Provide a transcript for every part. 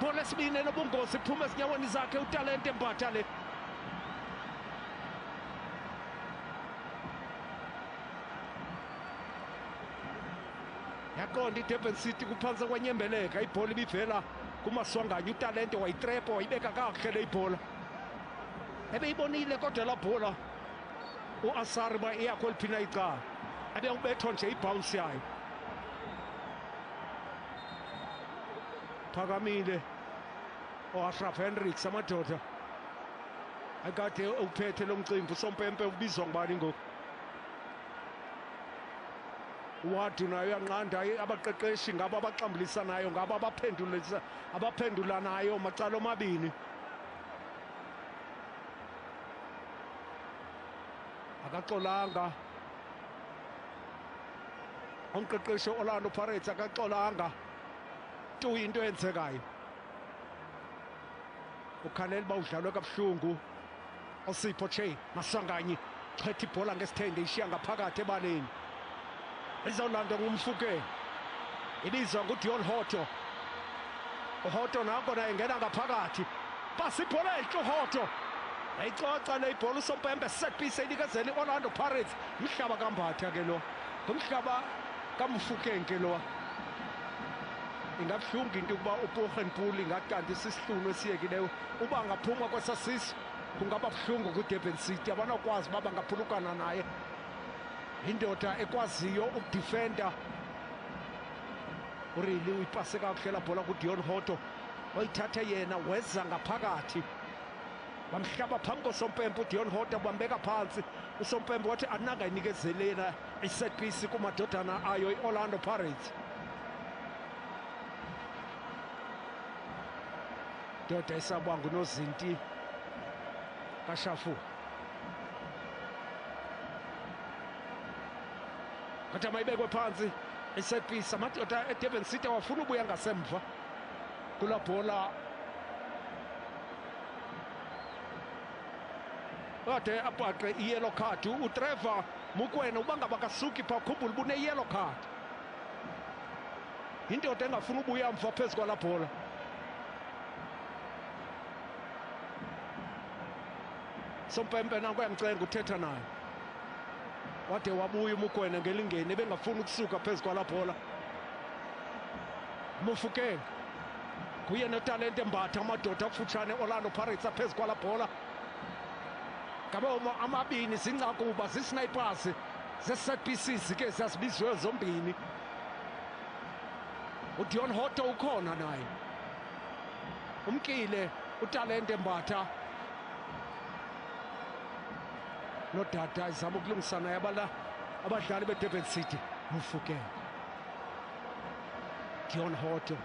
ibhola esibini enobungozi kuphuma ezinyaweni zakhe uTalente Mbatha le. Yaqonda iDurban City kuphansi kwenyembeleka, ibhola ibivela kuMaswanganye, uTalente wayitrepa wayibeka kakuhle le ibhola. Ebeyibonile kodwa la bhola uAsare ba iyakho eliphina icala. Abe ubethwa nje ibounce yayo. Phakamile Ashraf Hendricks amadoda akade uphethe lo mcimbi uSompempe ubizwa ngubani ngoku? Wadu nayo yanqanda abaqeqeshi ngaba abaxambulisanayo ngaba abaphendulanayo macala omabini. Akaxolanga umqeqeshi Orlando Pirates, akaxolanga tu into eyenzekayo. Ukhanele bawudlalwe kabuhlungu uSipho Che Maswanganye chetha ibhola ngesithende ishiya ngaphakathi ebaleni. Izolanda ngumfuke ibizwa nguDion Hoto. uHoto nanko naye engena ngaphakathi, pasi ibhola enhle uHoto ayicoca le ibhola uSompempe set piece enikezela iOrlando Pirates. Umhlaba kaMbatha ke lo, ngumhlaba kaMfukenge lo. Ingabuhlungu into ukuba uPogenpool ngakanti isihlunu esiyekileyo uba ngaphuma kwesasiso, kungaba buhlungu kuDurban City. Abanakwazi baba ngaphulukana naye, indoda ekwaziyo ukudefenda. Urili uyipase kakuhle la bhola kuDion Hoto, wayithatha yena weza ngaphakathi wamhlaba phambi koSompempe. uDion Hoto bambeka phansi, uSompempe wathi anangayinikezelena iset piece kumadodana ayo iOrlando Pirates. Doda isabwa nguNozinti kaShafu. Kodwa mayibekwe phansi iset piece, amadoda eDurban City wafuna ubuya ngasemva kula bhola. Ade abhaqe i-yellow card uTrevor Mokoena, uba ngaba kasuki pha ukhumbula ubune yellow card. Indoda engafuna ubuya mva phezu kwala bhola. Sompempe nanko yamcenga uthetha naye, wade wabuya uMokoena ngelingeni ebengafuna ukusuka phezu kwala bhola. Mufukeng kuye noTalente Mbatha, amadoda akufutshane Orlando Pirates aphezu kwala bhola. Ngabo amabini zincakuba zisnipers ze-set pieces ke zazibizwe zombini. uDion Hoto ukhona naye, umkile uTalente Mbatha nodada izama ukulungisana yabala abadlali beDurban City. Mufukeng, Dion Hoto,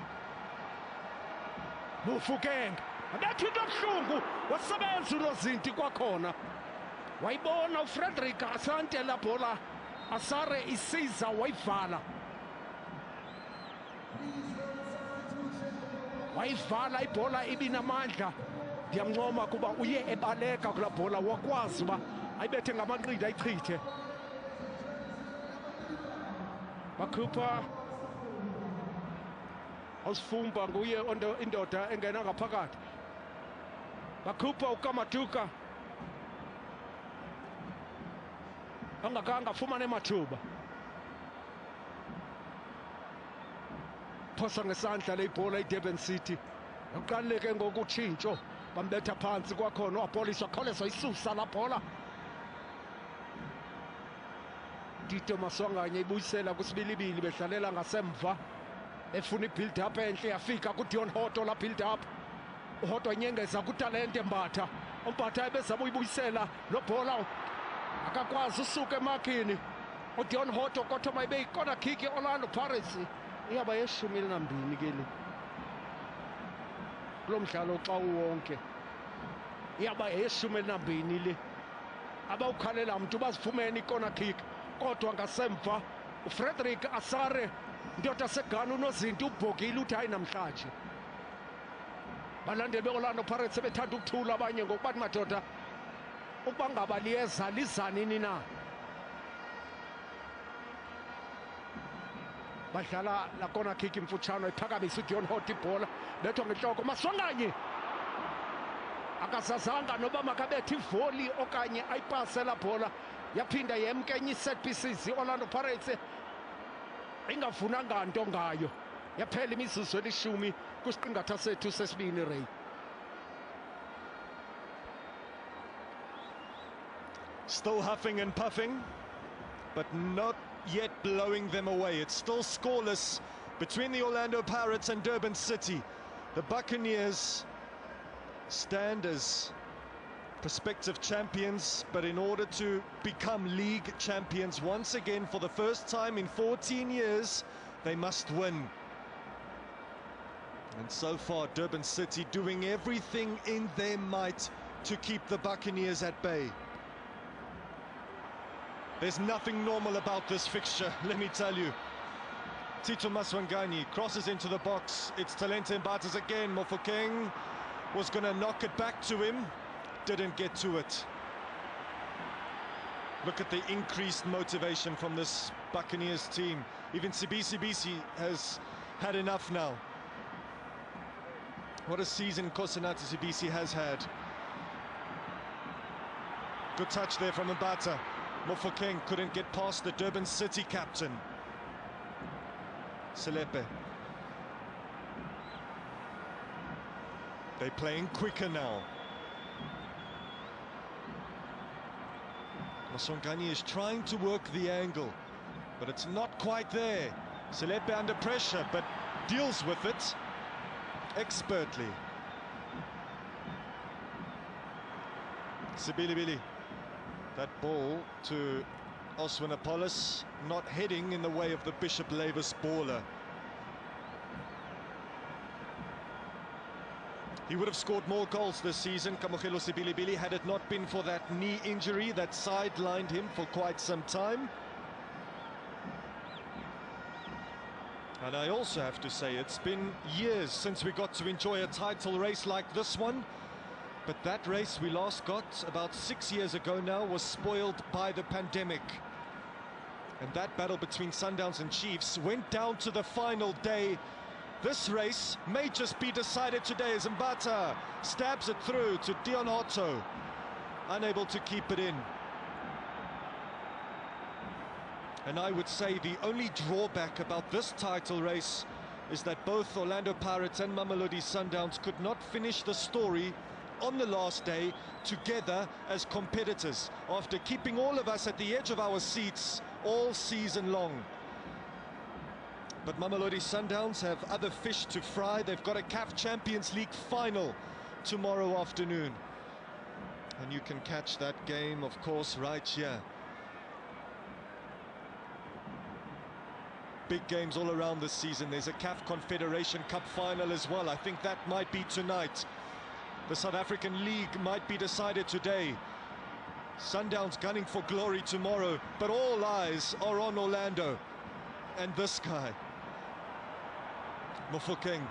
Mufukeng abethi into ebuhlungu, wasebenza uNozinti kwakhona. Wayibona uFrederick Asante la bhola, Asare isiza wayivala, wayivala ibhola ibinamandla. Ndiyamncoma kuba uye ebaleka kula bhola, wakwazi uba ayibethe ngamanqindi ayichithe. Bakhupha uSifumba, nguye indoda engena ngaphakathi. Bakhupha uKamaduka angafumane emathuba, phosa ngesandla le ibhola iDurban City. Uqaleke ngokutshintsho bambetha phansi kwakhona wapoliswa khawuleza isusa la bhola. Tito Maswanganye ibuyisela kusibilibili, bedlalela ngasemva efuna i-build up enhle, yafika kuDion Hoto la build up. uHoto nyengeza kuTalente Mbatha, uMbatha ebezama uyibuyisela lo bhola akakwazi usuka emakini uDion Hoto. Kodwa mayibe ikona kick iOrlando Pirates iyaba ye-12 ke le kulo mdlalo xa uwonke, iyaba ye-12 le. Abawukhalela mntu bazifumene ikona kick, kodwa ngasemva uFrederick Asare, indoda segana uNozinti ubhokile uthi hayi namhlanje. Balandeli beOrlando Pirates sebethanda ukuthula abanye ngokuba madoda ukuba ngaba liyeza lizanini na. badlala la corner kick imfutshano iphakamisa uDion Hot ibhola bethwa ngenhloko Maswanganyi akasazanga noba makabethe ivoli okanye ayipase la bhola yaphinda yemke enye set pieces iOrlando Pirates ingavunanga nto ngayo yaphela imizuzu elishumi kusiqingatha sethu sesibini Ray. Still huffing and puffing, but not yet blowing them away. It's still scoreless between the Orlando Pirates and Durban City. The Buccaneers stand as prospective champions, but in order to become league champions once again for the first time in 14 years, they must win. And so far, Durban City doing everything in their might to keep the Buccaneers at bay. There's nothing normal about this fixture, let me tell you. Tito Maswanganyi crosses into the box. It's Talente Mbatas again. Mofokeng was going to knock it back to him. Didn't get to it. Look at the increased motivation from this Buccaneers team. Even Sibisi has had enough now. What a season Nkosinathi Sibisi has had. Good touch there from Mbata. Mofokeng couldn't get past the Durban City captain. Selepe. They're playing quicker now. Maswanganyi is trying to work the angle, but it's not quite there. Selepe under pressure, but deals with it expertly. Sibilibili. That ball to Oswin Apollos, not heading in the way of the Bishop Lavis baller. He would have scored more goals this season, Kamohelo Sibilibili, had it not been for that knee injury that sidelined him for quite some time. And I also have to say, it's been years since we got to enjoy a title race like this one. But that race we last got about 6 years ago now was spoiled by the pandemic. And that battle between Sundowns and Chiefs went down to the final day. This race may just be decided today as Mbata stabs it through to Dion Hotto, unable to keep it in. And I would say the only drawback about this title race is that both Orlando Pirates and Mamelodi Sundowns could not finish the story on the last day together as competitors, after keeping all of us at the edge of our seats all season long. But Mamelodi Sundowns have other fish to fry. They've got a CAF Champions League final tomorrow afternoon. And you can catch that game, of course, right here. Big games all around this season. There's a CAF Confederation Cup final as well. I think that might be tonight. The South African League might be decided today. Sundowns gunning for glory tomorrow, but all eyes are on Orlando. And this guy, Mofokeng,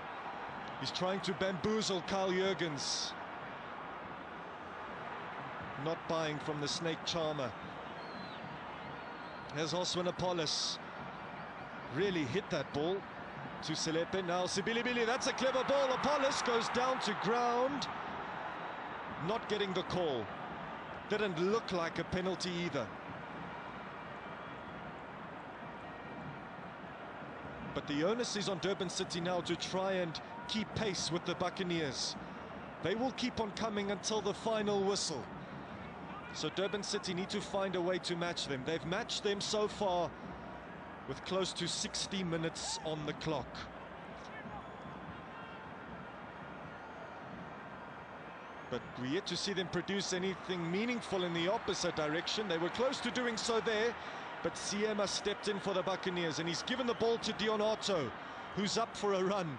he's trying to bamboozle Carl Jurgens. Not buying from the snake charmer. There's Oswin Apollos. Really hit that ball to Selepe. Now Sibilibili, that's a clever ball. Apollos goes down to ground. Not getting the call. Didn't look like a penalty either. But the onus is on Durban City now to try and keep pace with the Buccaneers. They will keep on coming until the final whistle. So Durban City need to find a way to match them. They've matched them so far with close to 60 minutes on the clock. But we're yet to see them produce anything meaningful in the opposite direction. They were close to doing so there, but Siema stepped in for the Buccaneers, and he's given the ball to Dion Hotto, who's up for a run.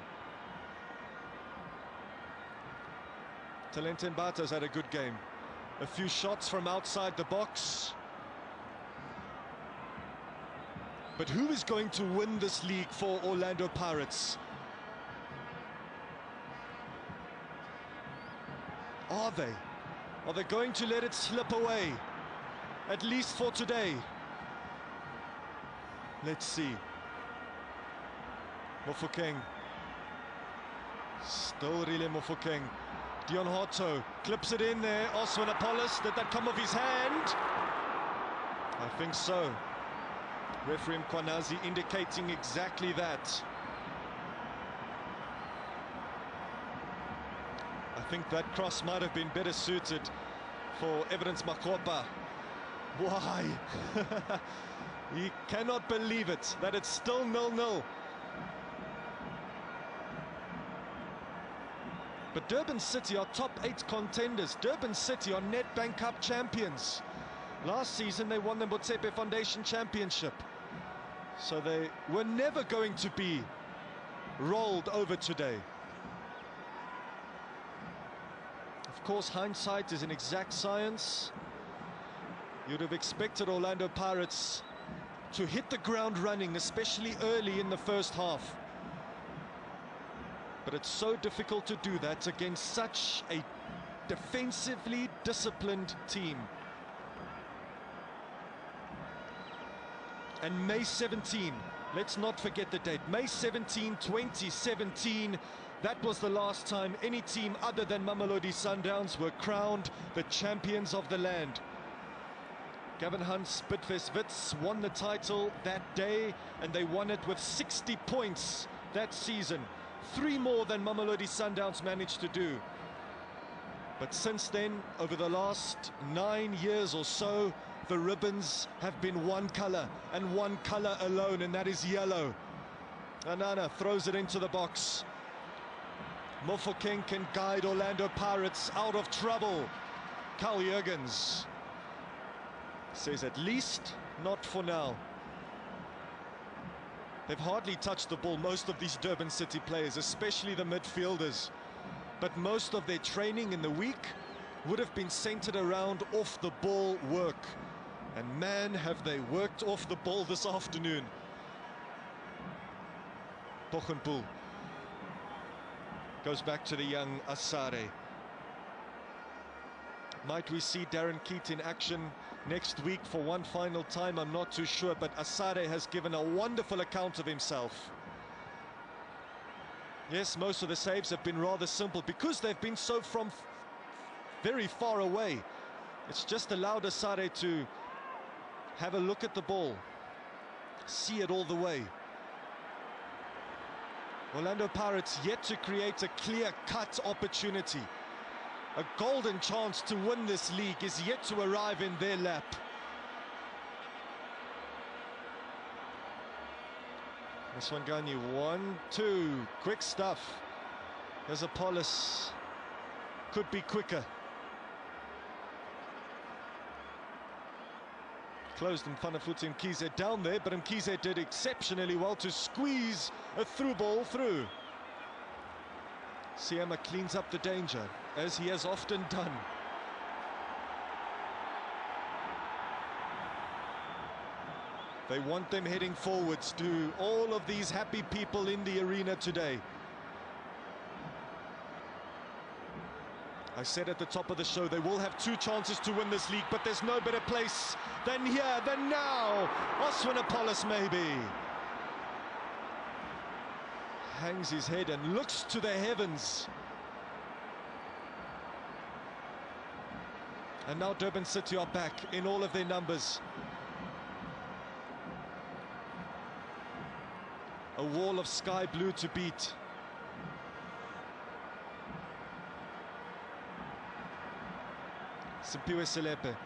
Talente Mbata's had a good game. A few shots from outside the box. But who is going to win this league for Orlando Pirates? Are they? Are they going to let it slip away? At least for today. Let's see. Mofokeng. Still Rile Mofokeng. Dion Hotto clips it in there. Oswin Apollos, did that come off his hand? I think so. Referee Mkwanazi indicating exactly that. I think that cross might have been better suited for Evidence Makopa. Why? He cannot believe it, that it's still 0-0. But Durban City are top 8 contenders. Durban City are Nedbank Cup champions. Last season they won the Motsepe Foundation Championship. So they were never going to be rolled over today. Of course, hindsight is an exact science. You'd have expected Orlando Pirates to hit the ground running, especially early in the first half. But it's so difficult to do that against such a defensively disciplined team. And May 17, let's not forget the date, May 17, 2017, that was the last time any team other than Mamelodi Sundowns were crowned the champions of the land. Gavin Hunt's Bidvest Wits won the title that day, and they won it with 60 points that season. 3 more than Mamelodi Sundowns managed to do. But since then, over the last 9 years or so, the ribbons have been one colour and one colour alone, and that is yellow. Anana throws it into the box. Mofokeng can guide Orlando Pirates out of trouble. Carl Jurgens says at least not for now. They've hardly touched the ball, most of these Durban City players, especially the midfielders. But most of their training in the week would have been centered around off-the-ball work. And man, have they worked off the ball this afternoon. Pochenpoel goes back to the young Asare. Might we see Darren Keat in action next week for one final time? I'm not too sure, but Asare has given a wonderful account of himself. Yes, most of the saves have been rather simple because they've been so from very far away. It's just allowed Asare to have a look at the ball, see it all the way. Orlando Pirates yet to create a clear-cut opportunity. A golden chance to win this league is yet to arrive in their lap. Maswanganyi, 1-2, quick stuff. There's Apollos, could be quicker. Closed in front of Futhi Mkhize down there, but Mkhize did exceptionally well to squeeze a through ball through. Siema cleans up the danger, as he has often done. They want them heading forwards to all of these happy people in the arena today. I said at the top of the show, they will have 2 chances to win this league, but there's no better place than here, than now. Oswin Apollos maybe. Hangs his head and looks to the heavens. And now Durban City are back in all of their numbers. A wall of sky blue to beat. Simpiwe Selepe.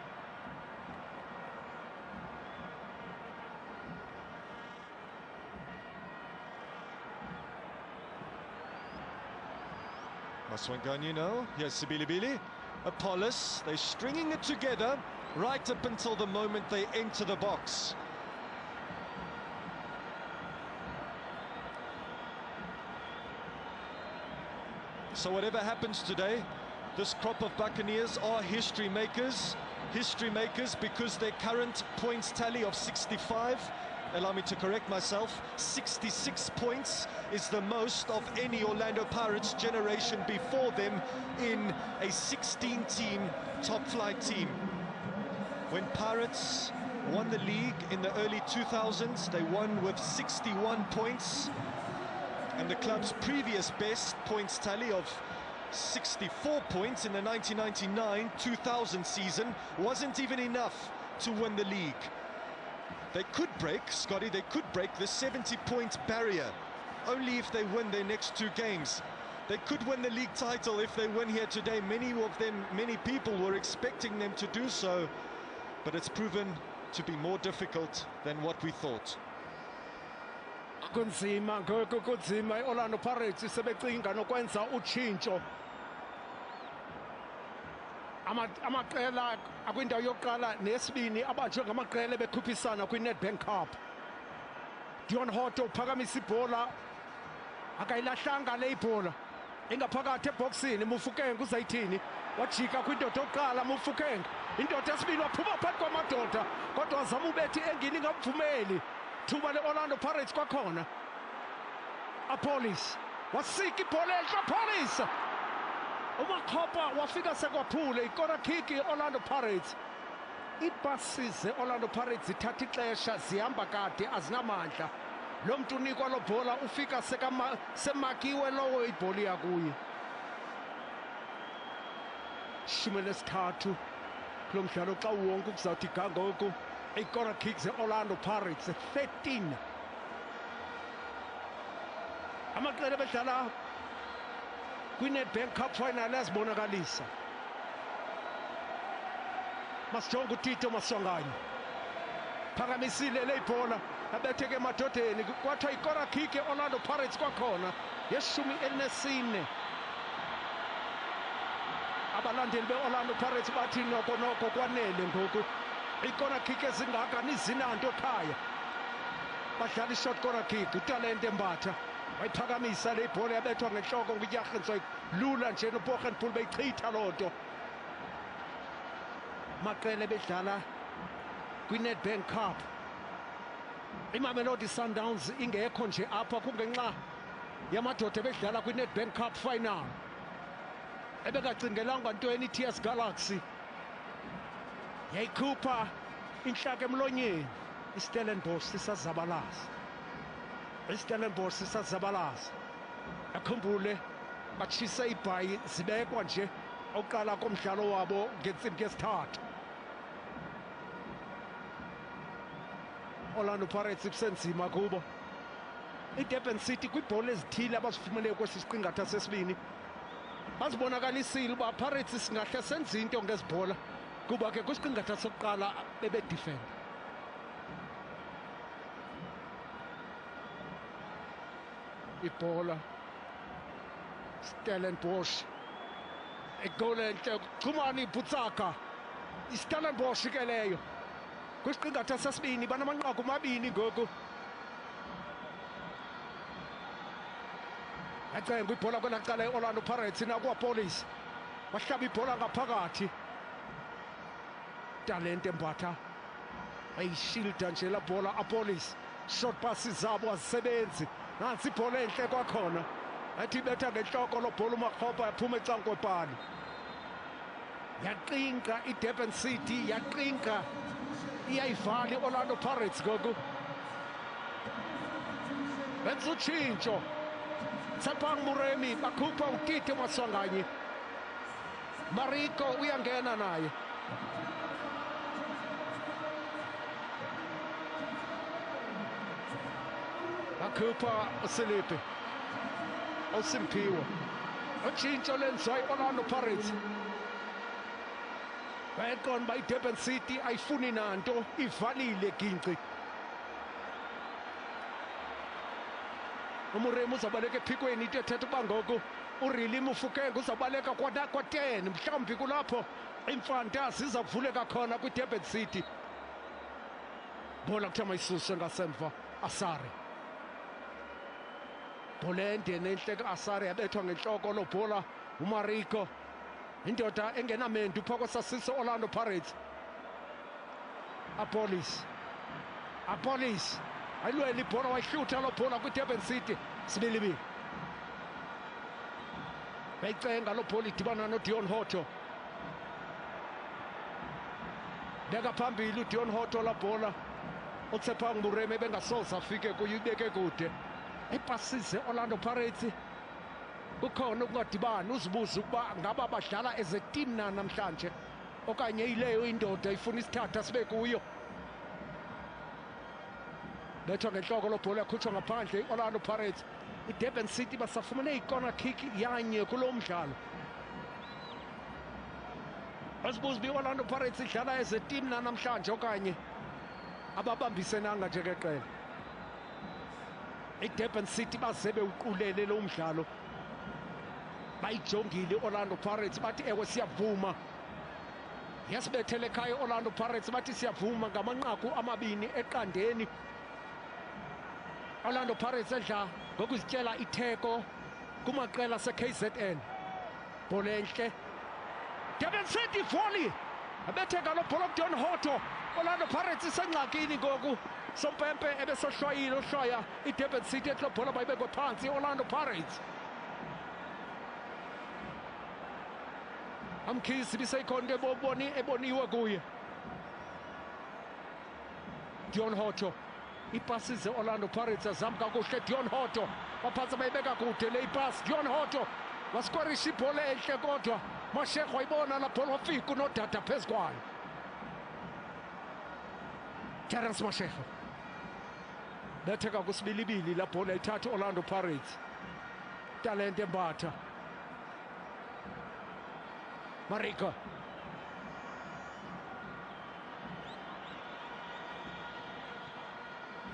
Maswanganyi now. Here's Sibilibili. Apollos. They're stringing it together right up until the moment they enter the box. So whatever happens today, this crop of Buccaneers are history makers because their current points tally of 65, allow me to correct myself, 66 points is the most of any Orlando Pirates generation before them in a 16-team top flight team. When Pirates won the league in the early 2000s, they won with 61 points. And the club's previous best points tally of 64 points in the 1999-2000 season wasn't even enough to win the league. They could break, Scotty, they could break the 70-point barrier only if they win their next 2 games. They could win the league title if they win here today. Many people were expecting them to do so, but it's proven to be more difficult than what we thought. Kunzima ngoku kunzima iOrlando Pirates sebecinga nokwenza utshintsho. Amaqela akwindawo yokuqala nesibini abanjwe ngamaqela bekhuphisana kwi-Nedbank Cup. Dion Hoto uphakamisa ibhola, akayilahlanga le ibhola, ingaphakathi eboxini. Mufukeng uzayithini, wajika kwindoda yokuqala. Mufukeng indoda yesibini waphuma phakathi kwamadoda, kodwa wazama ubethi engini ngamvumeli. Thuba le-Orlando Pirates kwakhona. Apolis wasika ibhola enhle. Apolis uMakhopa wafika sekwaphule. Ikona kick i-Orlando Pirates. Ibasize Orlando Pirates zithatha ixesha, zihamba kade, azinamandla. Lo muntu unikwa lo bhola ufika semakiwe lowo ibhola yakuye. 13 kulo mdlalo xa wonke kuzawuthi gangoku. Ikona kick ze-Orlando Pirates 13. Amaqela bedlala kwi-Nedbank Cup final yazibonakalisa. Masijonge uTito Maswanganyi phakamisile le ibhola, abetheke emadodeni. Kwathiwa ikona kick e-Orlando Pirates kwakhona ye-14. Abalandeli be-Orlando Pirates bathi noko kwanele ngoku. Ikona kick ezingaka nizinanto ekhaya. Badlala i-short corner kick. uTalente Mbatha wayiphakamisa le ibhola, yabethwa ngenhloko nguJargens, lula nje noBogenpoel beyichitha loo nto. Maqela bedlala kwi-Nedbank Cup. iMamelodi Sundowns ingekho nje apha kungenxa yamadoda bedlala kwi-Nedbank Cup final. Ebekacingelanga ntweni iTS Galaxy, yayikhupha inhlaka emlonyeni. iStellenbosch sisazabalaza. iStellenbosch sisazabalaza. Akhumbule batshisa ibhayi, zibekwa nje oqala komdlalo wabo ngentsimbi yesithathu. Orlando Pirates kusenzima kubo. iDurban City kwibhola ezithile abazifumene kwesi siqingatha sesibini bazibonakalisile uba Pirates singahle senze into ngezibhola, kuba ke kwisiqingatha sokuqala bebedefend. Ibhola Stellenbosch igoli enhle, Chumani Butsaka. iStellenbosch ke leyo kwisiqingatha sesibini banamanqaku amabini ngoku. Yacenga ibhola kwenaqala iOrlando Pirates nakwaPolice, wahlaba ibhola ngaphakathi. Talente Mbatha ayishilda nje la bhola. Apolis short passes zabo azisebenzi. Nansi ibhola enhle kwakhona, athi betha ngenhloko lo bhola uMakhopa yaphuma ecankwepani. Yaqinqa iDurban City, yaqinqa iyayivala iOrlando Pirates ngoku. Benza utshintsho. Tsapang Muremi bakhupha uTito Maswanganyi. Mariko uyangena naye. Bakhupha uSilipi, uSimpiwe. Utshintsho lenziwa iOrlando Pirates. Bayaqonda uba iDurban City ayifuni nanto, ivalile ginci. uMuremi uzabaleka ephikweni, into ethetha ukuba ngoku uReilly Mufukeng uzabaleka kwa-10 mhlawumbi kulapho imfanta ziza kuvuleka khona kwiDurban City. Bola kuthiwa mayisuse ngasemva. Asare, bhola ende nenhle ka-Asare, yabethwa ngenhloko lo bhola uMariko, indoda engenamendu phaa kwesasiso Orlando Pirates. Apolis ayilwela ibhola, wayihlutha lo bhola kwiDurban City. 2-2 beyicenga lo bhola, idibana noDion Hoto. Beka phambili uDion Hoto la bhola. uTsepang Muremi bengasoze afike kuyo, ibeke kude. ipasise Orlando Pirates kukhona ukungadibani uzibuza ukuba ngaba badlala as a team na namhlanje okanye ileyo indoda ifuna isithatha sibe kuyo. Bethwa ngenhloko lo bhola yakhutshwa ngaphandle Orlando Pirates. iDurban City basafumene i-corner kick yanye kulo mdlalo. Asibuza uba i-Orlando Pirates idlala as a team na namhlanje okanye ababambisenanga njengeqela. iDurban City baze bewuqulele lo mdlalo, bayijongile Orlando Pirates bathi ewe siyavuma. Yasibethele ekhaya Orlando Pirates bathi siyavuma ngamanqaku amabini eqandeni. Orlando Pirates edla ngokuzityela itheko kumaqela se-KZN. Bhola enhle, Durban City volley, abetheka lo bhola kuDon Hoto. Orlando Pirates isengxakini ngoku, Sompempe ebesohlwayile uhlwaya iDurban City ethi lo bhola bayibekwe phansi Orlando Pirates. Amkhisi biseyikhona eboniwe kuye. Don Hoto ipasi ze-Orlando Pirates azama kakuhle. Don Hoto baphansi bayibeka kude le ipasi. Don Hoto waskorisha ibhola enhle kodwa Mashego wayibona la bhola wafika unodada phezu kwayo. Terence Mashego betheka kusibilibili la bhola ithatha Orlando Pirates. Talente Mbatha, Mariko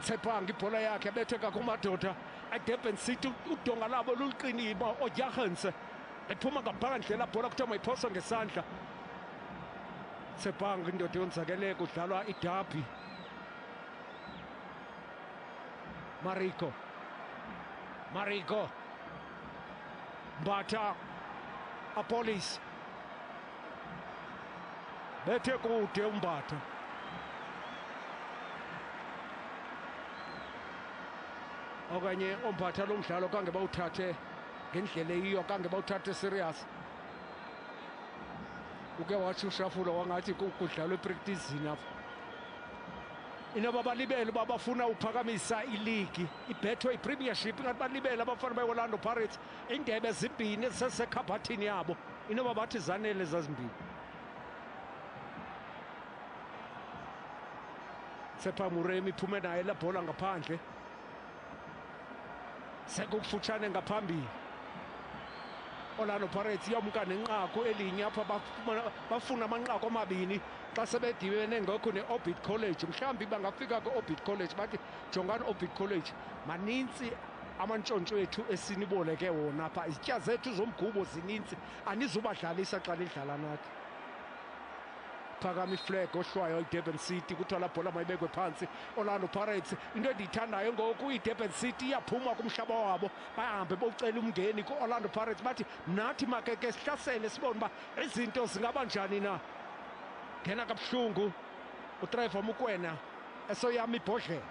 Tsepang ibhola yakhe betheka kumadoda iDurban City. Udonga labo luliqinile oJagense ephuma ngaphandle la bhola kuthiwa mayiphosa ngesandla. Tsepang indoda yonzakele kudlalwa iderby. Mariko Mbatha Apolis bethe kude uMbatha. Okanye uMbatha lo mdlalo kange bawuthathe ngendlela eyiyo, kange bawuthathe serious. Uke wathi uShafula wangathi kudlalwa epractice apha. Inoba balibele babafuna uphakamisa iligi, ibhethwe iPremiership, ngathi balibele abafana beOrlando Pirates indebe ezimbini ezisesekhabhathini yabo. Inoba bathi zanele zazimbini. Sepa Muremi iphume naye la bhola ngaphandle, sekufutshane ngaphambili. Orlando Pirates iyamka nenqaku elinye apha, bafuna amanqaku amabini xa sebedibene ngokho ne-Orbit College. Mhlawumbi bangafika ku-Orbit College bathi jongani Orbit College, manintsi amantshontsho ethu esiniboleke wona apha, izitya zethu zomgubo zininzi, anizubadlalisa xa nidlala nathi. Phakama iflag ohlwayo iDurban City, kuthiwa la bhola mayibekwe phansi Orlando Pirates. Into endiyithandayo ngoku iDurban City iyaphuma kumhlaba wabo, bahambe bocela umngeni ku-Orlando Pirates bathi nathi makeke sihlasele sibone uba izinto zingaba njani na. Ngena kabuhlungu uTrevor Mokoena esoyama ibhodlela,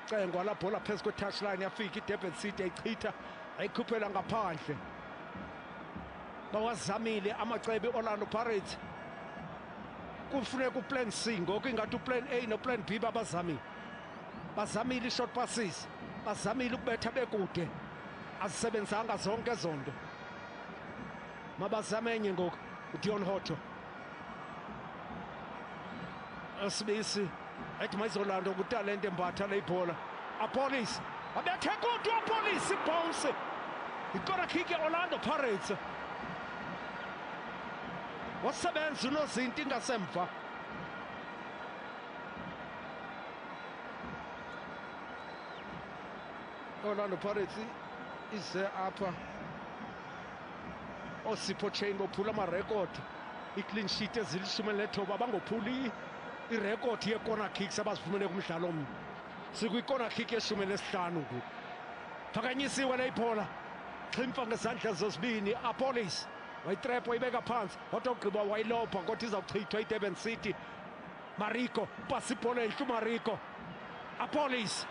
cengwa la bhola phezu kwe-touchline, yafika iDurban City yayichitha yayikhuphela ngaphandle. Bawazamile amacebe Orlando Pirates, kufuneka uplan C ngoku ingathi uplan A noplan B babazamile. Bazamile i-short passes, bazamile ukubetha bekude, azisebenzanga zonke ezo nto. Mabazamenye ngoku uDon Hoto esibisi ethi mayizolanda kuTalente Mbatha le ibhola. Apolis abethe kude uApolis, ibhounce ikora kick Orlando Pirates. Wasebenza unozinti ingasemva. Orlando Pirates ize apha Osipho Chain bophula amarekodi, i-clean sheet ezili-19 abangophuli irekodi ye-corner kicks abazifumene kumdlalo omnye. Sikwi-corner kick ye-15 ngoku. Phakanyisiwe le ibhola, xhimfa ngezandla zozibini. Apolis wayitrep wayibeka phansi, kodwa ugqiba wayilopha kodwa izawuchithwa iDurban City. Mariko pasi ibhola enhle uMariko. Apolis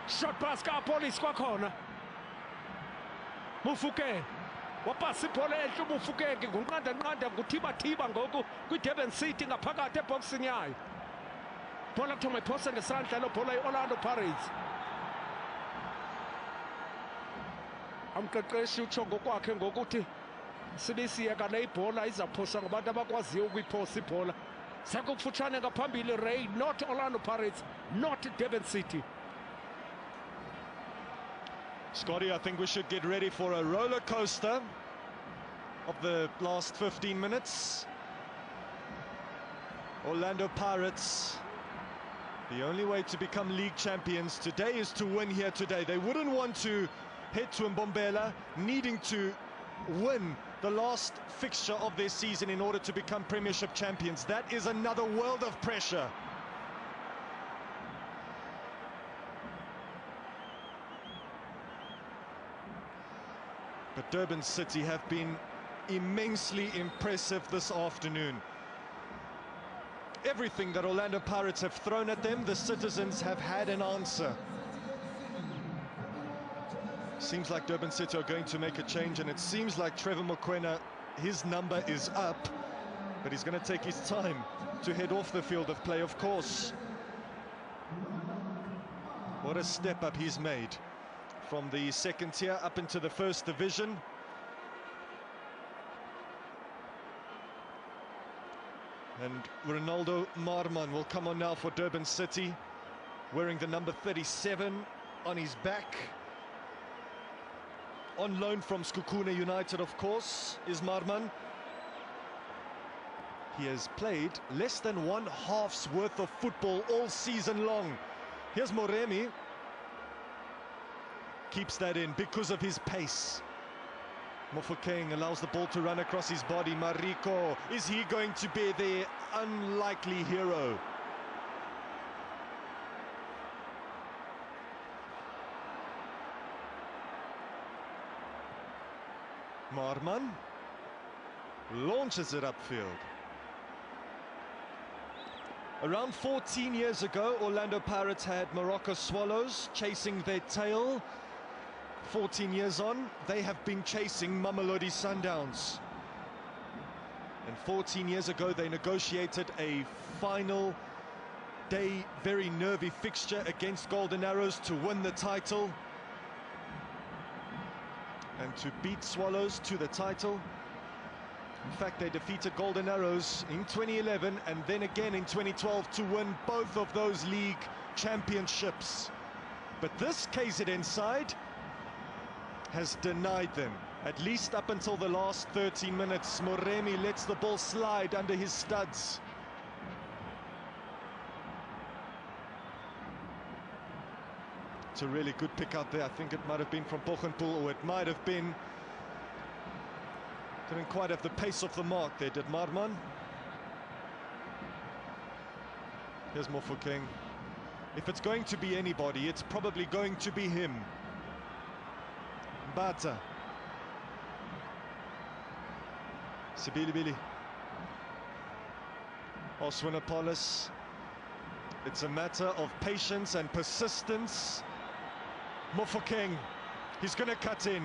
short pass ka-Apolis kwakhona. Mufukeng wapasa ibhola enhle uMufukeng, ngunqanda nguthibathiba ngoku kwiDurban City ngaphakathi ebhoksini yayo. Bhola kuthiwa mayiphose ngesandla lo bhola i-Orlando Pirates. Umqeqeshi utsho ngokwakhe ngokuthi sibisiyeka le ibhola izaphosa ngabantu abakwaziyo ukuyiphosa ibhola. Sekufutshane ngaphambili Ray, not Orlando Pirates, not Durban City. Scotty, I think we should get ready for a roller coaster of the last 15 minutes. Orlando Pirates, the only way to become league champions today is to win here today. They wouldn't want to head to Mbombela needing to win the last fixture of their season in order to become Premiership champions. That is another world of pressure. But Durban City have been immensely impressive this afternoon. Everything that Orlando Pirates have thrown at them, the citizens have had an answer. Seems like Durban City are going to make a change, and it seems like Trevor Mokoena, his number is up, but he's going to take his time to head off the field of play, of course. What a step up he's made from the second tier up into the first division. And Ronaldo Marman will come on now for Durban City, wearing the number 37 on his back. On loan from Skukuna United, of course, is Marman. He has played less than one half's worth of football all season long. Here's Moremi. Keeps that in because of his pace. Mofokeng allows the ball to run across his body. Mariko, is he going to be the unlikely hero? Marman launches it upfield. Around 14 years ago, Orlando Pirates had Morocco Swallows chasing their tail. 14 years on, they have been chasing Mamelodi Sundowns. And 14 years ago, they negotiated a final day, very nervy fixture against Golden Arrows to win the title and to beat Swallows to the title. In fact, they defeated Golden Arrows in 2011 and then again in 2012 to win both of those league championships. But this KZN side has denied them, at least up until the last 13 minutes. Moremi lets the ball slide under his studs. It's a really good pick out there. I think it might have been from Bochenpoel, or it might have been... Didn't quite have the pace of the mark there, did Marman. Here's Mofokeng. If it's going to be anybody, it's probably going to be him. Bata. Sibilibili. Oswinopolis. It's a matter of patience and persistence. Mofokeng. He's going to cut in.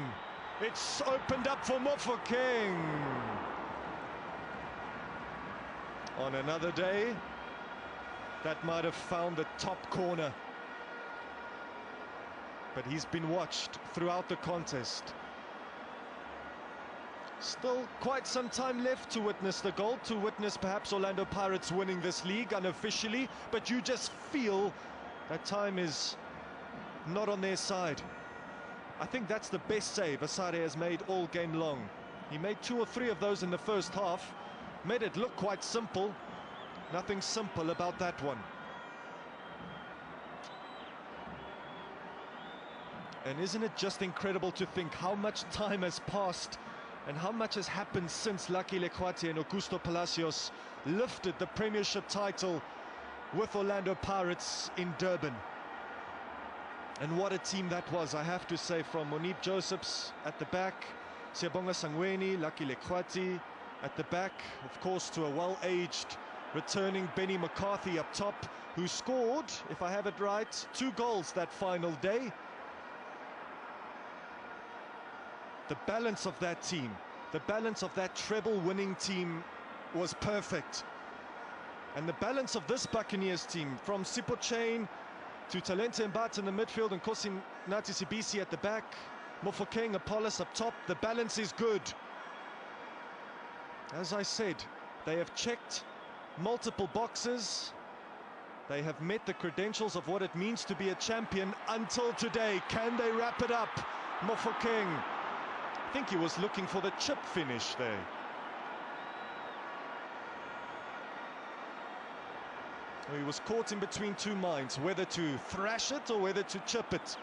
It's opened up for Mofokeng. On another day, that might have found the top corner. But he's been watched throughout the contest. Still quite some time left to witness the goal, to witness perhaps Orlando Pirates winning this league unofficially, but you just feel that time is not on their side. I think that's the best save Asare has made all game long. He made 2 or 3 of those in the first half, made it look quite simple. Nothing simple about that one. And isn't it just incredible to think how much time has passed and how much has happened since Lucky Lekwati and Augusto Palacios lifted the Premiership title with Orlando Pirates in Durban. And what a team that was, I have to say, from Monip Josephs at the back, Siyabonga Sangweni, Lucky Lekwati at the back, of course, to a well-aged returning Benny McCarthy up top, who scored, if I have it right, 2 goals that final day. The balance of that team, the balance of that treble-winning team was perfect. And the balance of this Buccaneers team, from Sipho to Talente Mbata in the midfield and Nkosi Sibisi at the back, Mofokeng, Apollos up top, the balance is good. As I said, they have checked multiple boxes. They have met the credentials of what it means to be a champion until today. Can they wrap it up? Mofokeng, I think he was looking for the chip finish there. He was caught in between two minds, whether to thrash it or whether to chip it.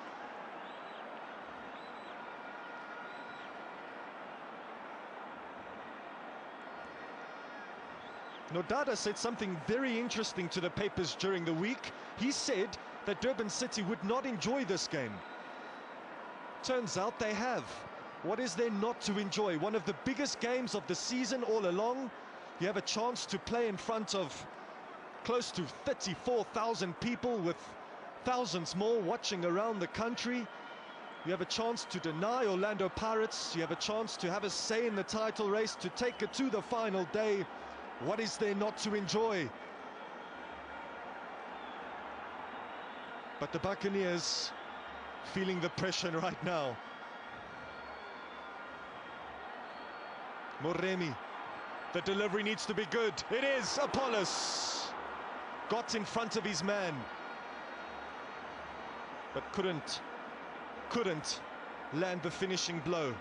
Nodada said something very interesting to the papers during the week. He said that Durban City would not enjoy this game. Turns out they have. What is there not to enjoy? One of the biggest games of the season all along. You have a chance to play in front of close to 34,000 people, with thousands more watching around the country. You have a chance to deny Orlando Pirates. You have a chance to have a say in the title race, to take it to the final day. What is there not to enjoy? But the Buccaneers feeling the pressure right now. Moremi, the delivery needs to be good. It is. Apollos got in front of his man, but couldn't land the finishing blow.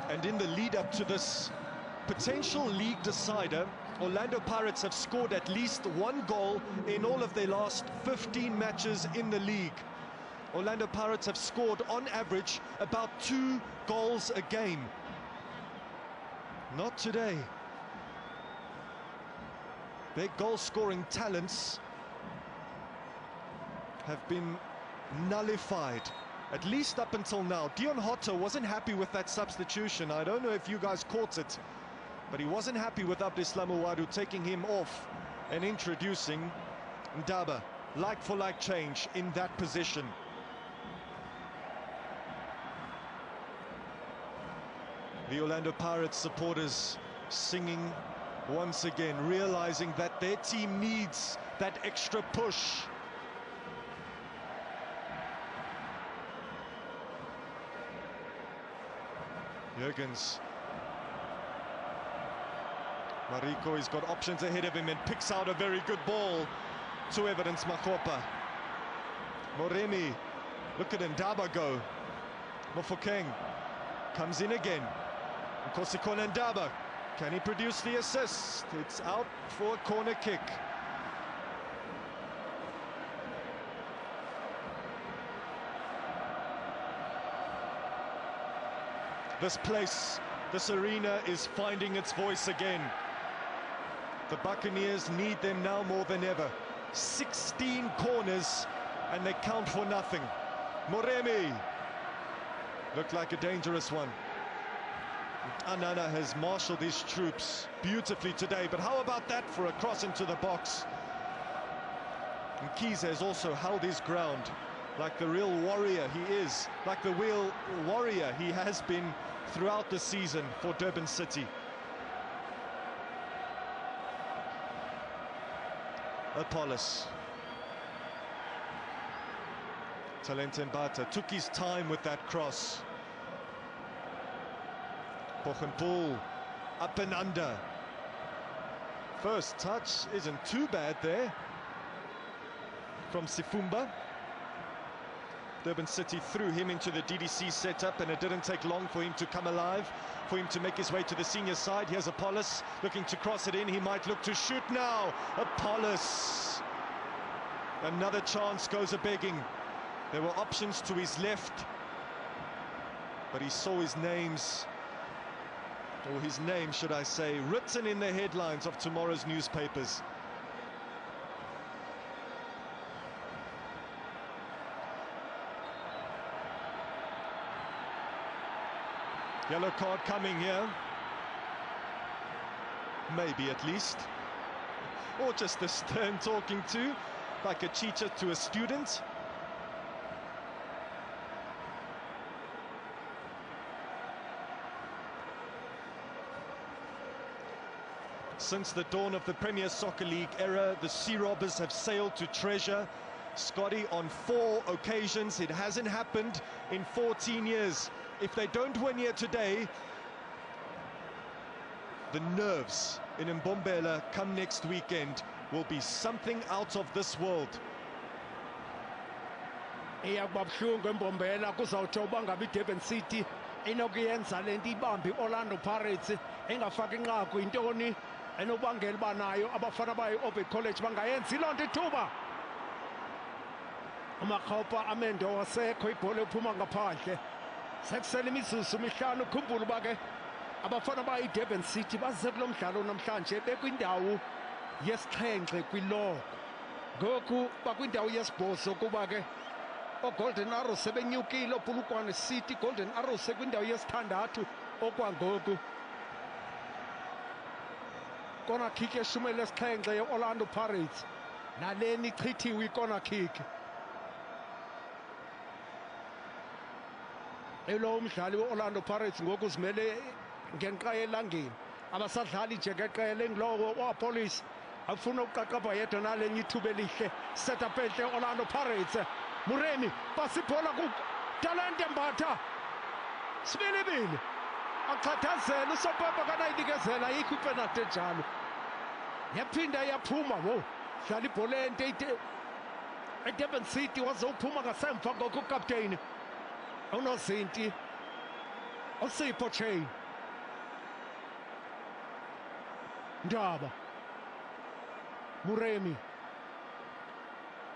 And in the lead up to this potential league decider, Orlando Pirates have scored at least one goal in all of their last 15 matches in the league. Orlando Pirates have scored on average about 2 goals a game. Not today. Their goal-scoring talents have been nullified, at least up until now. Dion Hotto wasn't happy with that substitution. I don't know if you guys caught it, but he wasn't happy with Abdeslam Ouaddou taking him off and introducing Ndaba. Like-for-like change in that position. The Orlando Pirates supporters singing once again, realizing that their team needs that extra push. Jurgens. Mariko has got options ahead of him and picks out a very good ball to Evidence Makopa. Moremi, look at Ndaba go. Mofokeng comes in again. Nkosiko Ndaba, can he produce the assist? It's out for a corner kick. This place, this arena is finding its voice again. The Buccaneers need them now more than ever. 16 corners and they count for nothing. Moremi looked like a dangerous one. Anana has marshaled his troops beautifully today, but how about that for a cross into the box? And Kiese has also held his ground like the real warrior he is, like the real warrior he has been throughout the season for Durban City. Apollos. Talente Mbata took his time with that cross. Bochenpoel up and under. First touch isn't too bad there from Sifumba. Durban City threw him into the DDC setup, and it didn't take long for him to come alive, for him to make his way to the senior side. Here's Apollos looking to cross it in. He might look to shoot now. Apollos. Another chance goes a-begging. There were options to his left, but he saw his names, or his name, should I say, written in the headlines of tomorrow's newspapers. Yellow card coming here. Maybe at least. Or just a stern talking to, like a teacher to a student. Since the dawn of the Premier Soccer League era, the Sea Robbers have sailed to treasure. Scotty, on 4 occasions, it hasn't happened in 14 years. If they don't win here today, the nerves in Mbombela come next weekend will be something out of this world. Iyakubabuhlungu eMbombela kuzawuthoba ngabe iDurban City inokuyenza lento ibambe iOrlando Pirates engafaka inqaku intoni enobangela banayo abafana bayo Orbit College bangayenza ilonto ithuba. Amakhopa amendo wasekho ibhola ephuma ngaphandle. Sekusele imizuzu mihlanu ukhumbula bake abafana bayo iDurban City baze kulomdlalo namhlanje bekwindawo yesixhenxe kwilog. Ngoku bakwindawo yesibhozo kuba ke Golden Arrows sebenyukile oPulukwane City. Golden Arrows sekwindawo yesithandathu okwangoku. Corner kick eshumele lesixhenxe yeOrlando Pirates. Naleni ichithiwe icorner kick. Elo umdlali weOrlando Pirates ngoku uzimele ngenqa yelangeni. Abasadlali nje ngeqele ngilowo waPolice afuna ukuqaqaba yedwa nalenye ithuba elihle. Setup enhle Orlando Pirates. Muremi pasiphola ku Talente Mbatha sibilibili aqhathazela uSopapa kanayidikezela ayikho ipenalty enjalo yaphinda yaphuma wo dlala ibhola ente eDurban City wazophuma ngasemva ngoku captain uNozinti uSipho Chain Ndaba Muremi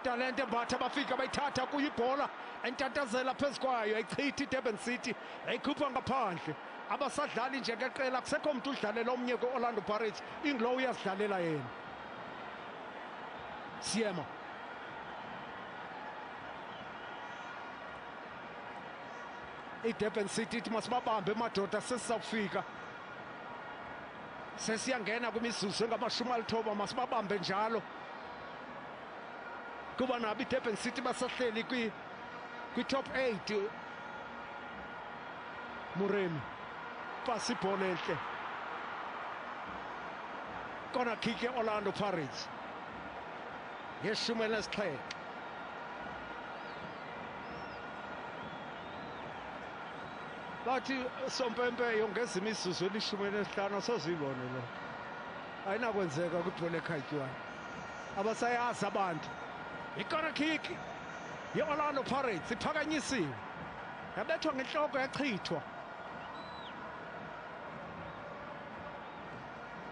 Talente Mbatha bafika bayithatha kuyibhola entatazela phezukwayo ayichitha iDurban City ayikhupha ngaphandle abasadlali nje ngeqela kusekho umuntu udlalela omnye kweOrlando Pirates inglow uyazidlalela yena Siema iDurban City ithi masibabambe madoda sesizawufika sesiyangena kwimizuzu engama-90 masibabambe njalo kuba nabo iDurban City basahleli kwi-top 8. Muremi pasi ibhola enhle corner kick yeOrlando Pirates yeshumi elinesixhenxe. Bathi Sompempe yongeza imizuzu elishumi elinesihlanu asozibone lo ayinakwenzeka kwibhola ekhatywayo abasayazi abantu. I-corner kick yeOrlando Pirates iphakanyisiwe yabethwa ngenhloko yachithwa.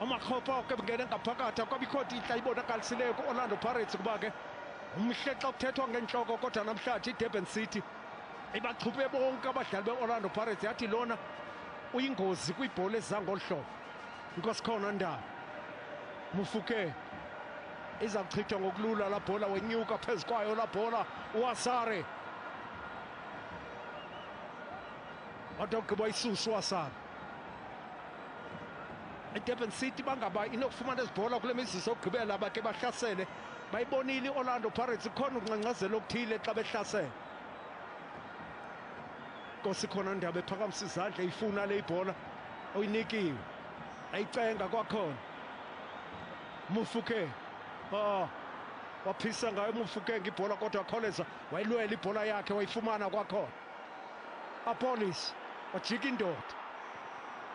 Amakhopa ke bengene ngaphakathi akwabikho inhla ibonakaliseleyo kuOrlando Pirates kuba ke umhle xa kuthethwa ngenhloko kodwa namhlanje iDurban City ibachuphe bonke abadlali beOrlando Pirates yathi lona uyingozi kwibhola ezangolhlobo. Nkosikhona Ndaba Mufuke izachithwa ngokulula la bhola wenyuka phezukwayo la bhola uWasare wadogqiba isusu uWasare. iDurban City bangaba inokufumana izibhola kule mizuzu okugqibela bake bahlasele bayibonile iOrlando Pirates khona ukuncancazela okuthile xa behlasele. Nkosikhona Ndaba ephakamisa izandla ifuna le ibhola oyinikiwe ayicenga kwakhona Mufuke waphisa ngayo Mufuke ibhola kodwa Kholeza wayilwela ibhola yakhe wayifumana kwakhona. Apolice wajika indoda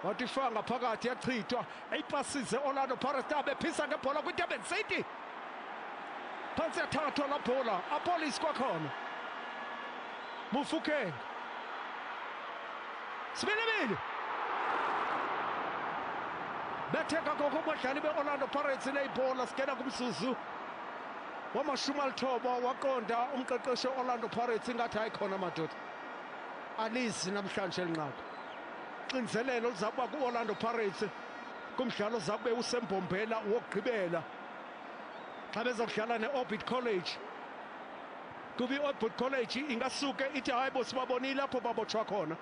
wathi fanga phakathi yachithwa ayipasize Orlando Pirates abe phisa ngebhola kwiDurban City phansi yathathwa la bhola Apolice kwakhona Mufuke sibilibili betheka kokubadlali beOrlando Pirates le ibhola sigena kumzuzu wama-90 waqonda umqeqeshi weOrlando Pirates ingathi ayikhona madoda alizi namhlanje elinqaku xinzelelo lizakuba kuOrlando Pirates kumdlalo zakube useMbombela wokugqibela xa bezokudlala neOrbit College. Kuba iOrbit College ingasuke ithi hayi bo sibabonile apho babotshwa khona.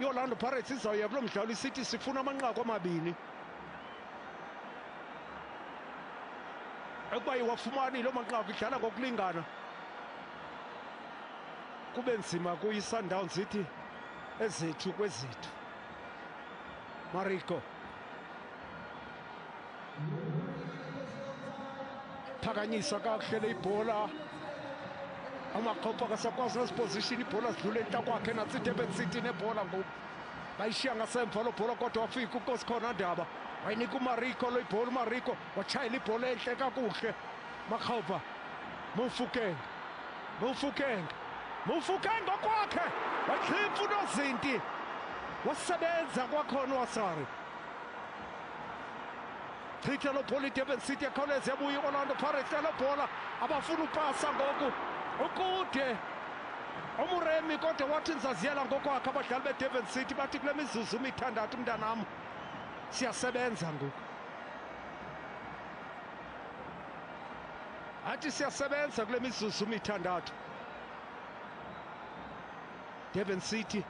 iOrlando Pirates izawuya kulo mdlalo isithi sifuna amanqaku amabini ekuba iwafumani lo manqaku idlala ngokulingana kube nzima kuyi-Sundowns ithi ezethu kwezithu. Mariko phakanyisa kakuhle le ibhola Amakhopa kasakwazi nesiposition ibhola sidlule enhla kwakhe nathi iDurban City nebhola ngoku bayishiya ngasemva lo bhola kodwa wafika uNkosi khona Ndaba wayinika uMariko lo ibhola uMariko wachayela ibhola enhle kakuhle Makhopa Mufukeng okwakhe wakhipha uNozinti wasebenza kwakhona uWasari chitha lo bhola iDurban City yakhawuleza yabuya iOrlando Pirates lo bhola abafuna upasa ngoku ukude uMuremi kodwa wathi nizaziyela ngokwakhe abadlali beDurban City bathi kule mizuzu mithandathu mntanami siyasebenza ngoku athi siyasebenza kule mizuzu mithandathu Durban City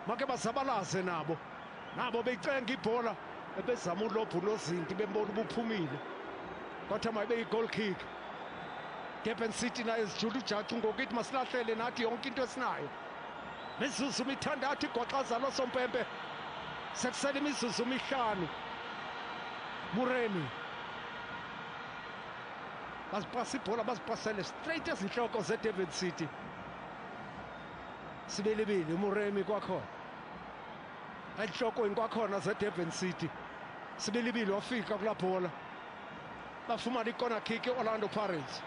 make bazabalaze nabo beyicenga ibhola ebezama ulobhu nozinti bembona ubuphumile kodwa mayibe i-goal kick Durban City naye zijula ujacu ngokuthi masilahlele nathi yonke into esinayo mizuzu mithandathu igoxaza losompempe sekusele imizuzu mihlanu Muremi bazipasa ibhola bazipasele straight ezinhloko zeDurban City sibelebele uMuremi kwakhona enhlokweni kwakhona zeDurban City sibelebele wafika kula bhola bafumana i-corner kick eOrlando Pirates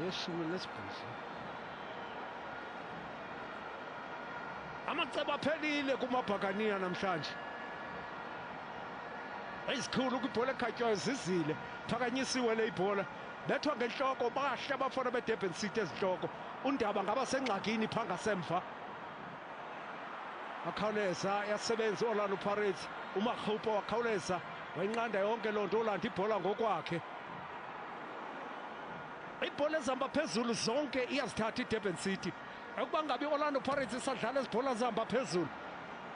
yeshumi lesibhuzu amacebo aphelile kuMabhakaniya namhlanje ezikhulu kwibhola ekhatywayo zizile phakanyisiwe le ibhola bethwa ngenhloko bahle abafana beDurban City ezinhloko uNdaba ngaba sengxakini phangasemva akhawuleza yasebenza iOrlando Pirates uMakhopa wakhawuleza wayinqanda yonke loo nto olanda ibhola ngokwakhe ibhola ezihamba phezulu zonke iyazithatha iDurban City ukuba ngabe iOrlando Pirates isadlala ezibhola zihamba phezulu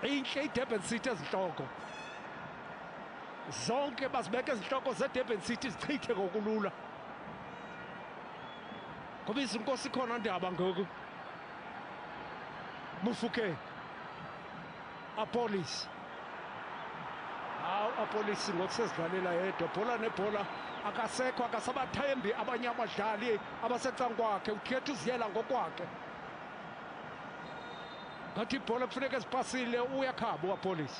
inhle iDurban City ezinhloko zonke bazibeka ezinhloko zeDurban City zichithe ngokulula ngoba izinkosi khona Ndaba ngoku Mufukeng Apolis Apolis ngoku sezidlalela yedwa bhola nebhola akasekho akasabathembi abanye abadlali abasecankwakhe ukhetha uziyela ngokwakhe ngathi ibhola kufuneka ezipasile uyakhaba uApolis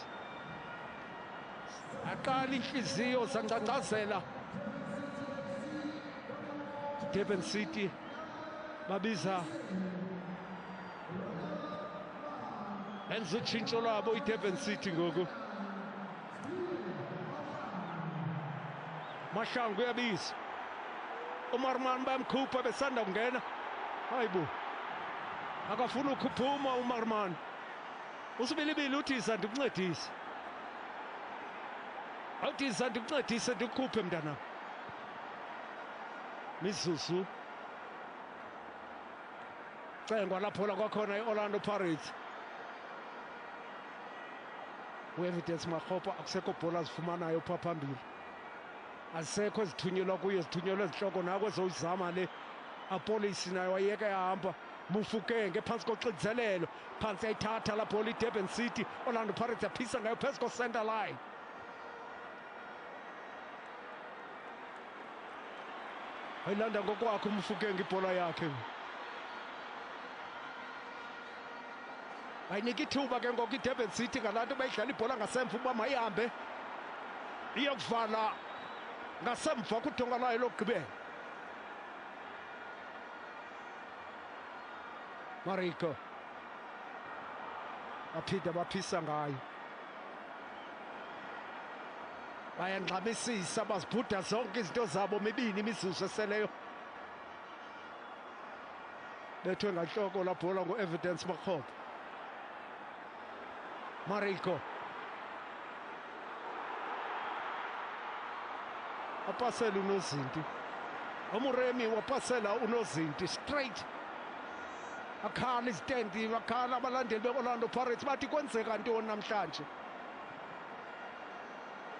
aqala inhliziyo zangcangcazela Durban City babiza enza utshintsho lwabo iDurban City ngoku Mahlangu uyabiza uMarman bayamkhupha besanda kungena hayibo akafuna ukuphuma uMarman usibilibili uthi iza ndikuncedise awuthi iza ndikuncedise ndikukhuphe mntana mizuzu cengwa lapho la kwakhona iOrlando Pirates uEvidence Makhopa akusekho bhola zifumanayo pha phambili asekho ezithunyelwa kuyo zithunyelwa ezinhloko nako ezozama le Apolis nayo wayeka yahamba Mufukeng phansi koxinzelelo phansi yayithatha la bhola iDurban City Orlando Pirates yaphisa ngayo phezu ko-center line ayilanda ngokwakho Mufukeng ibhola yakhe ayinika ithuba ke ngoku iDurban City ngalanto bayidlala ibhola ngasemva ukuba mayihambe iyokuvala ngasemva kudonga layo lokugqibela Mariko baphinda baphisa ngayo bayangxamisisa bazibhuda zonke izinto zabo mibini imizuzu eseleyo bethwe nganhloko la bhola ngo-Evidence Makhopa Mariko apasela uNozinti uMuremi wapasela uNozinti straight akhala isitendi bakhala abalandeli beOrlando Pirates bathi kwenzeka ntoni namhlanje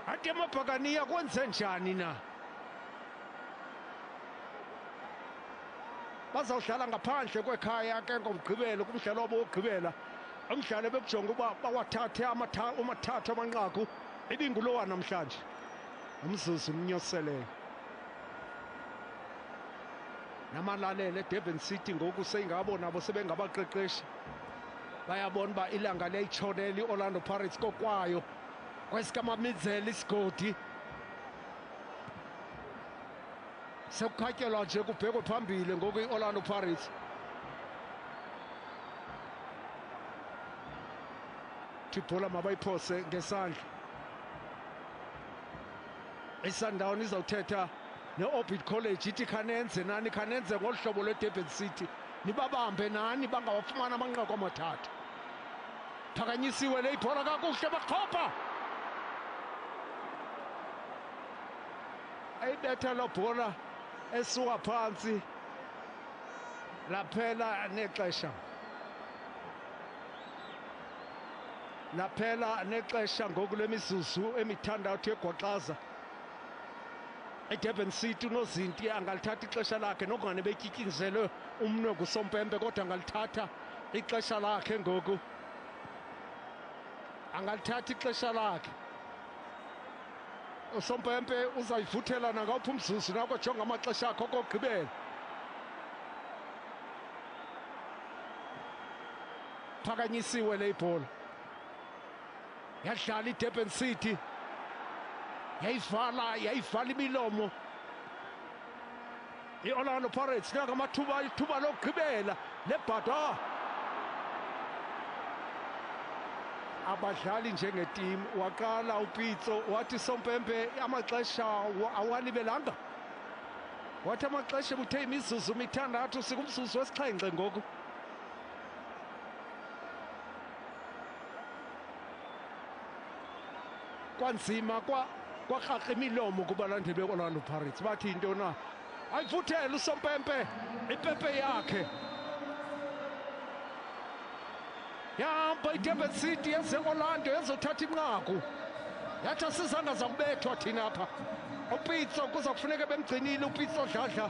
ati Mabhakaniya kwenze njani na bazawudlala ngaphandle kwekhaya ke ngomgqibelo kumdlalo wabo wokugqibela umdlalo bekujonga uba bawathathe amathathu amanqaku ibingulowa namhlanje umzuzu umnyoseleyo namalalele eDurban City ngoku seyingabo nabo sebengabaqeqeshi bayabona uba ilanga liyayitshonela i-Orlando Pirates kokwayo kwesikamamizela isigodi sekukhatyelwa nje kubhekwe phambili ngoku i-Orlando Pirates ibhola mabayiphose ngesandla iSundowns izawuthetha ne-Orbit College ithi khanenze nani khanenze ngolu hlobo lweDurban City nibabambe nani bangawafumana amanqaku amathathu phakanyisiwe le ibhola kakuhle bakhopha ayibetha lo bhola esuka phansi laphela nexesha ngoku lemizuzu emithandathu egwaxaza eDurban City unozinti angalithatha ixesha lakhe nokungane betyityizelwe umnwe ngusompempe kodwa angalithatha ixesha lakhe ngoku angalithatha ixesha lakhe usompempe uzayivuthela nangawuphi umzuzu nako jonga amaxesha akho okokugqibela phakanyisiwe le ibhola yadlala iDurban City yayivala imilomo i-Orlando Pirates nangamathuba ithuba lokugqibela lebhada abadlali njengetimu waqala uPitso wathi Sompempe amaxesha awalibelanga wathi amaxesha buthe imizuzu mithandathu sikumzuzu wesixhenxe ngoku kwanzima kwakrakra imilomo kubalandeli be-Orlando Pirates bathi into na ayivuthele uSompempe ipepe yakhe yahamba iDurban City yase-Orlando yazothatha inqaku yathi asizange zakubethwa thina apha uPitso kuza kufuneka bemgcinile uPitso Dladla